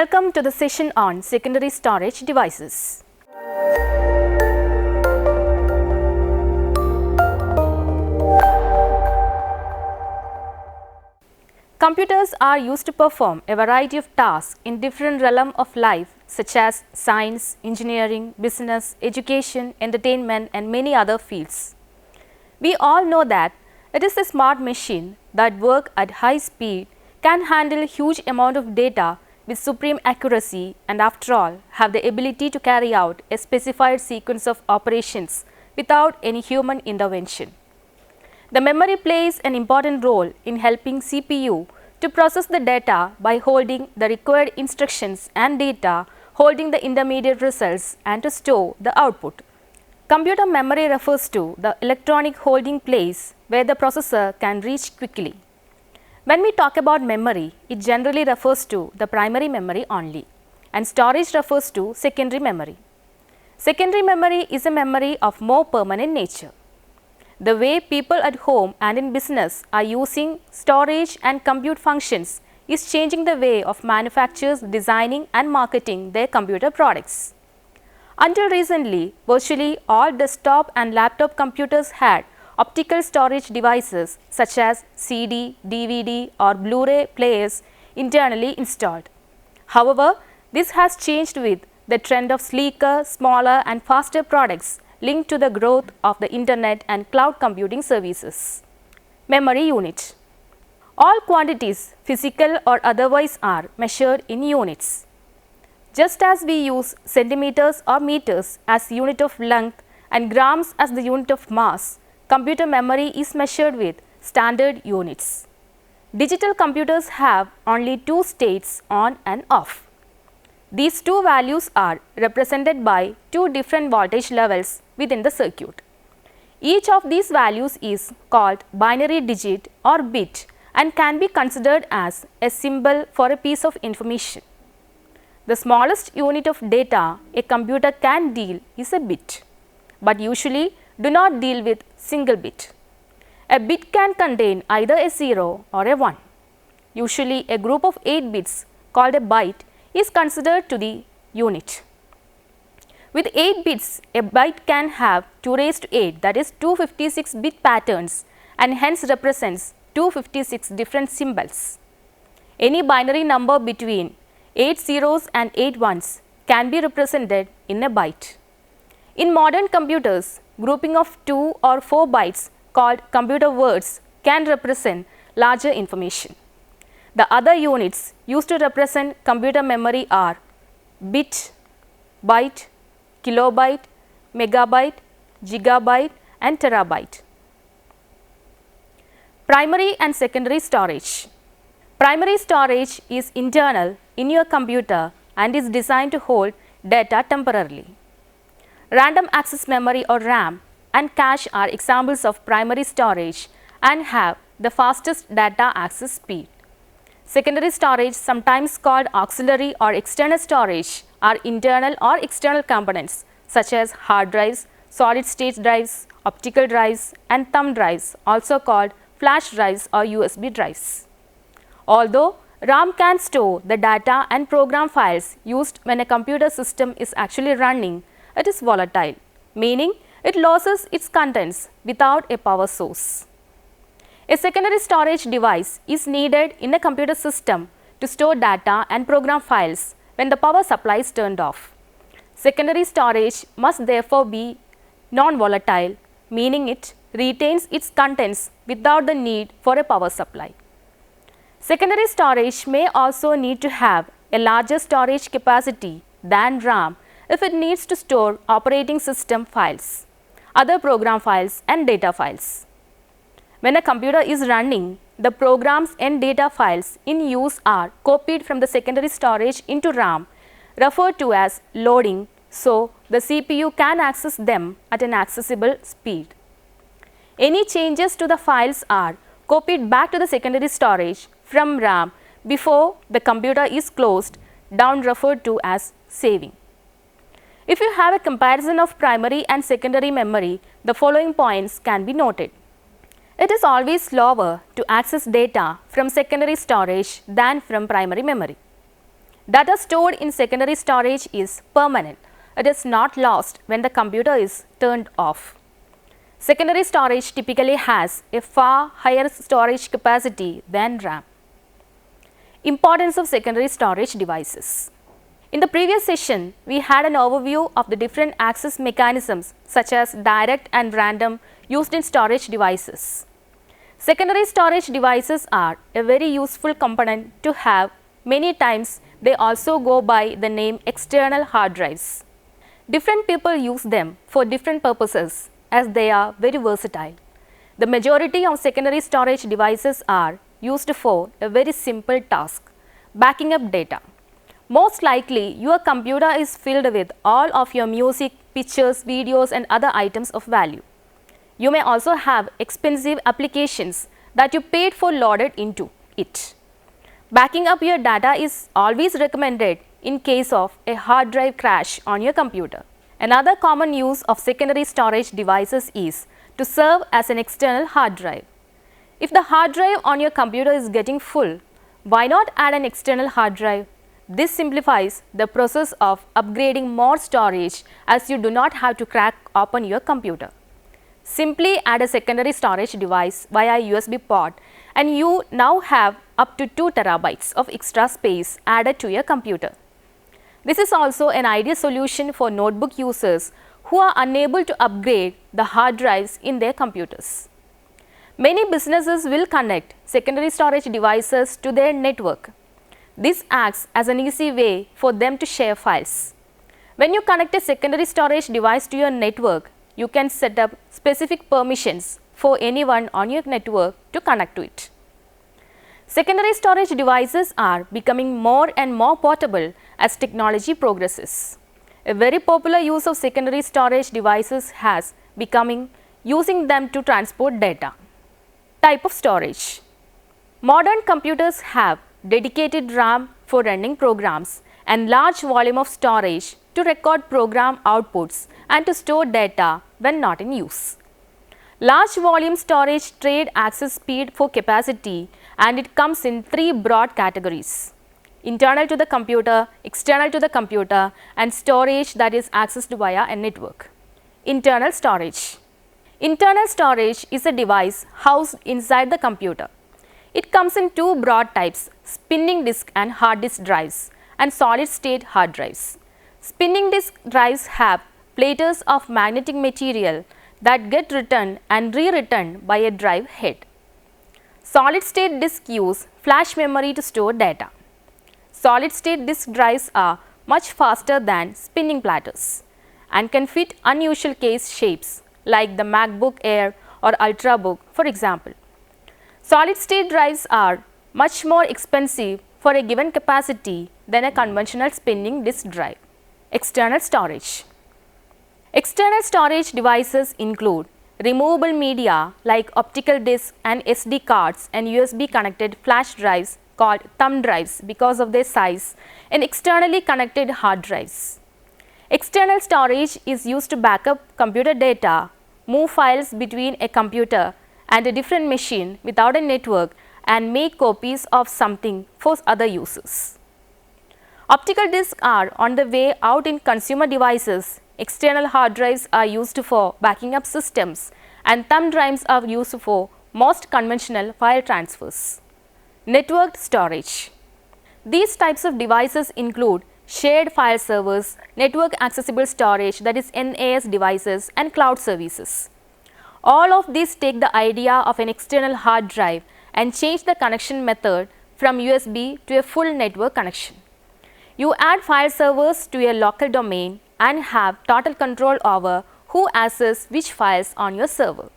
Welcome to the session on secondary storage devices. Computers are used to perform a variety of tasks in different realms of life such as science, engineering, business, education, entertainment and many other fields. We all know that it is a smart machine that works at high speed, can handle a huge amount of data with supreme accuracy and after all have the ability to carry out a specified sequence of operations without any human intervention. The memory plays an important role in helping CPU to process the data by holding the required instructions and data, holding the intermediate results and to store the output. Computer memory refers to the electronic holding place where the processor can reach quickly. When we talk about memory, it generally refers to the primary memory only, and storage refers to secondary memory. Secondary memory is a memory of more permanent nature. The way people at home and in business are using storage and compute functions is changing the way of manufacturers designing and marketing their computer products. Until recently, virtually all desktop and laptop computers had optical storage devices such as CD, DVD or Blu-ray players internally installed. However, this has changed with the trend of sleeker, smaller and faster products linked to the growth of the internet and cloud computing services. Memory unit. All quantities, physical or otherwise, are measured in units. Just as we use centimeters or meters as unit of length and grams as the unit of mass, computer memory is measured with standard units. Digital computers have only two states, on and off. These two values are represented by two different voltage levels within the circuit. Each of these values is called binary digit or bit and can be considered as a symbol for a piece of information. The smallest unit of data a computer can deal is a bit, but usually do not deal with single bit. A bit can contain either a 0 or a 1. Usually a group of 8 bits called a byte is considered to the unit. With 8 bits, a byte can have 2 raised to 8, that is 256 bit patterns, and hence represents 256 different symbols. Any binary number between 8 zeros and 8 ones can be represented in a byte. In modern computers, grouping of 2 or 4 bytes called computer words can represent larger information. The other units used to represent computer memory are bit, byte, kilobyte, megabyte, gigabyte and terabyte. Primary and secondary storage. Primary storage is internal in your computer and is designed to hold data temporarily. Random access memory or RAM and cache are examples of primary storage and have the fastest data access speed. Secondary storage, sometimes called auxiliary or external storage, are internal or external components such as hard drives, solid state drives, optical drives and thumb drives, also called flash drives or USB drives. Although RAM can store the data and program files used when a computer system is actually running, it is volatile, meaning it loses its contents without a power source. A secondary storage device is needed in a computer system to store data and program files when the power supply is turned off. Secondary storage must therefore be non-volatile, meaning it retains its contents without the need for a power supply. Secondary storage may also need to have a larger storage capacity than RAM if it needs to store operating system files, other program files and data files. When a computer is running, the programs and data files in use are copied from the secondary storage into RAM, referred to as loading, so the CPU can access them at an accessible speed. Any changes to the files are copied back to the secondary storage from RAM before the computer is closed down, referred to as saving. If you have a comparison of primary and secondary memory, the following points can be noted. It is always slower to access data from secondary storage than from primary memory. Data stored in secondary storage is permanent. It is not lost when the computer is turned off. Secondary storage typically has a far higher storage capacity than RAM. Importance of secondary storage devices. In the previous session, we had an overview of the different access mechanisms such as direct and random used in storage devices. Secondary storage devices are a very useful component to have. Many times they also go by the name external hard drives. Different people use them for different purposes as they are very versatile. The majority of secondary storage devices are used for a very simple task, backing up data. Most likely, your computer is filled with all of your music, pictures, videos and other items of value. You may also have expensive applications that you paid for loaded into it. Backing up your data is always recommended in case of a hard drive crash on your computer. Another common use of secondary storage devices is to serve as an external hard drive. If the hard drive on your computer is getting full, why not add an external hard drive? This simplifies the process of upgrading more storage as you do not have to crack open your computer. Simply add a secondary storage device via USB port and you now have up to 2 terabytes of extra space added to your computer. This is also an ideal solution for notebook users who are unable to upgrade the hard drives in their computers. Many businesses will connect secondary storage devices to their network. This acts as an easy way for them to share files. When you connect a secondary storage device to your network, you can set up specific permissions for anyone on your network to connect to it. Secondary storage devices are becoming more and more portable as technology progresses. A very popular use of secondary storage devices has becoming using them to transport data. Type of storage. Modern computers have dedicated RAM for running programs and large volume of storage to record program outputs and to store data when not in use. Large volume storage trade access speed for capacity and it comes in 3 broad categories: internal to the computer, external to the computer and storage that is accessed via a network. Internal storage. Internal storage is a device housed inside the computer. It comes in 2 broad types: spinning disk and hard disk drives and solid state hard drives. Spinning disk drives have platters of magnetic material that get written and rewritten by a drive head. Solid state disks use flash memory to store data. Solid state disk drives are much faster than spinning platters and can fit unusual case shapes like the MacBook Air or Ultrabook, for example. Solid state drives are much more expensive for a given capacity than a conventional spinning disk drive. External storage. External storage devices include removable media like optical discs and SD cards and USB connected flash drives called thumb drives because of their size and externally connected hard drives. External storage is used to back up computer data, move files between a computer and a different machine without a network and make copies of something for other users. Optical discs are on the way out in consumer devices. External hard drives are used for backing up systems and thumb drives are used for most conventional file transfers. Networked storage. These types of devices include shared file servers, network accessible storage that is NAS devices and cloud services. All of these take the idea of an external hard drive and change the connection method from USB to a full network connection. You add file servers to a local domain and have total control over who accesses which files on your server.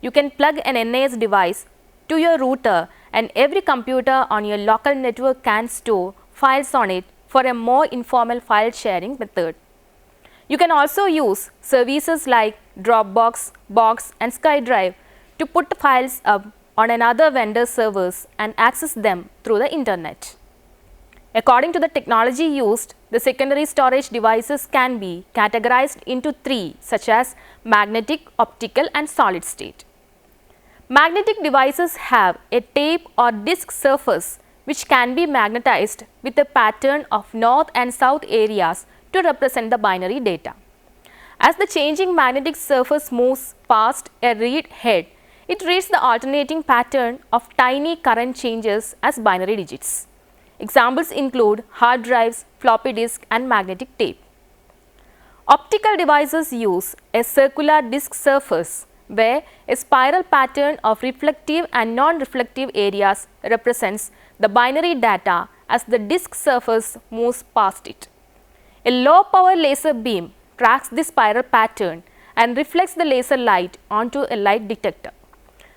You can plug an NAS device to your router and every computer on your local network can store files on it for a more informal file sharing method. You can also use services like Dropbox, Box and SkyDrive to put files up on another vendor's servers and access them through the internet. According to the technology used, the secondary storage devices can be categorized into 3 such as magnetic, optical and solid state. Magnetic devices have a tape or disc surface which can be magnetized with a pattern of north and south areas to represent the binary data. As the changing magnetic surface moves past a read head, it reads the alternating pattern of tiny current changes as binary digits. Examples include hard drives, floppy disk, and magnetic tape. Optical devices use a circular disk surface where a spiral pattern of reflective and non-reflective areas represents the binary data as the disk surface moves past it. A low power laser beam tracks the spiral pattern and reflects the laser light onto a light detector.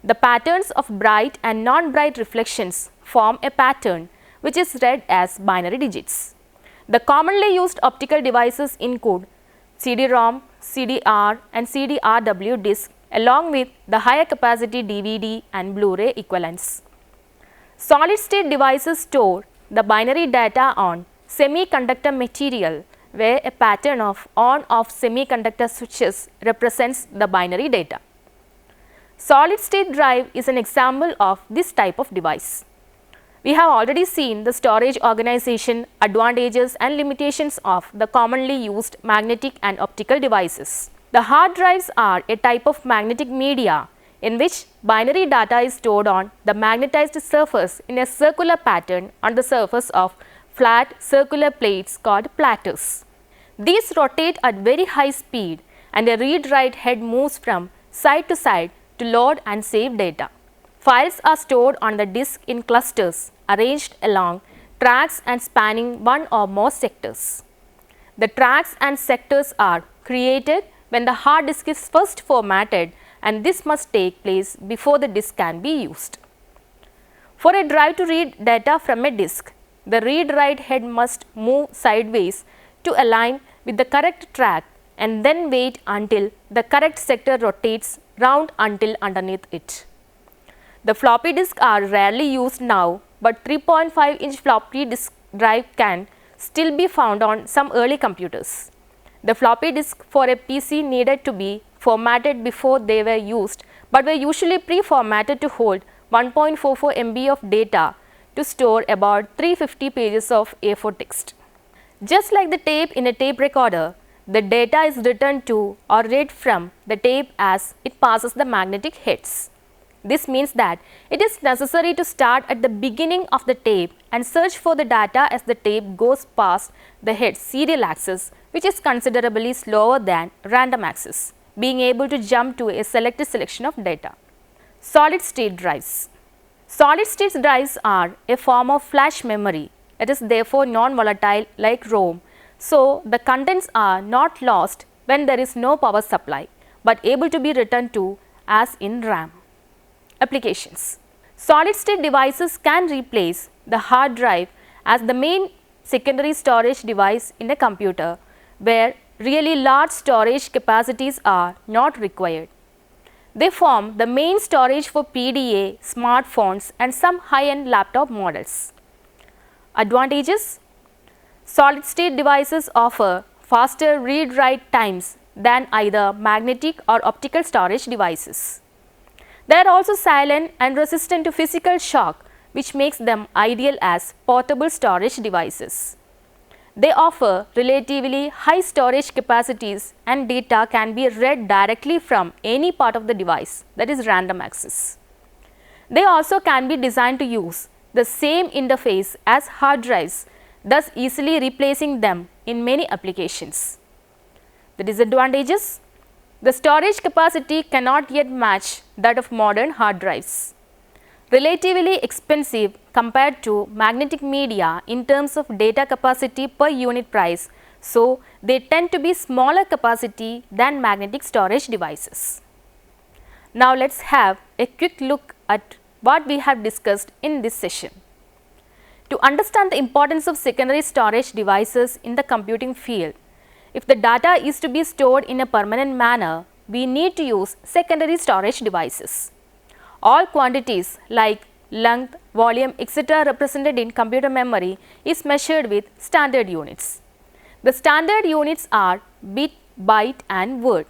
The patterns of bright and non-bright reflections form a pattern which is read as binary digits. The commonly used optical devices include CD-ROM, CD-R and CD-RW disc along with the higher capacity DVD and Blu-ray equivalents. Solid state devices store the binary data on semiconductor material where a pattern of on-off semiconductor switches represents the binary data. Solid state drive is an example of this type of device. We have already seen the storage organization, advantages and limitations of the commonly used magnetic and optical devices. The hard drives are a type of magnetic media in which binary data is stored on the magnetized surface in a circular pattern on the surface of flat circular plates called platters. These rotate at very high speed and a read-write head moves from side to side to load and save data. Files are stored on the disk in clusters arranged along tracks and spanning one or more sectors. The tracks and sectors are created when the hard disk is first formatted, and this must take place before the disk can be used. For a drive to read data from a disk, the read-write head must move sideways to align with the correct track and then wait until the correct sector rotates round until underneath it. The floppy disks are rarely used now, but 3.5-inch floppy disk drive can still be found on some early computers. The floppy disk for a PC needed to be formatted before they were used, but were usually pre-formatted to hold 1.44 MB of data to store about 350 pages of A4 text. Just like the tape in a tape recorder, the data is written to or read from the tape as it passes the magnetic heads. This means that it is necessary to start at the beginning of the tape and search for the data as the tape goes past the head's serial axis, which is considerably slower than random axis, being able to jump to a selected selection of data. Solid state drives. Solid state drives are a form of flash memory. It is therefore non-volatile like ROM, so the contents are not lost when there is no power supply, but able to be written to as in RAM. Applications. Solid state devices can replace the hard drive as the main secondary storage device in a computer where really large storage capacities are not required. They form the main storage for PDA, smartphones and some high-end laptop models. Advantages. Solid state devices offer faster read-write times than either magnetic or optical storage devices. They are also silent and resistant to physical shock, which makes them ideal as portable storage devices. They offer relatively high storage capacities and data can be read directly from any part of the device, that is random access. They also can be designed to use the same interface as hard drives, thus easily replacing them in many applications. The disadvantages. The storage capacity cannot yet match that of modern hard drives. Relatively expensive compared to magnetic media in terms of data capacity per unit price, so they tend to be smaller capacity than magnetic storage devices. Now let us have a quick look at what we have discussed in this session. To understand the importance of secondary storage devices in the computing field, if the data is to be stored in a permanent manner, we need to use secondary storage devices. All quantities like length, volume, etc. represented in computer memory is measured with standard units. The standard units are bit, byte and word.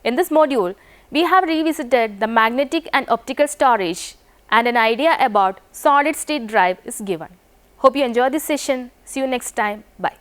In this module, we have revisited the magnetic and optical storage and an idea about solid state drive is given. Hope you enjoy this session. See you next time. Bye.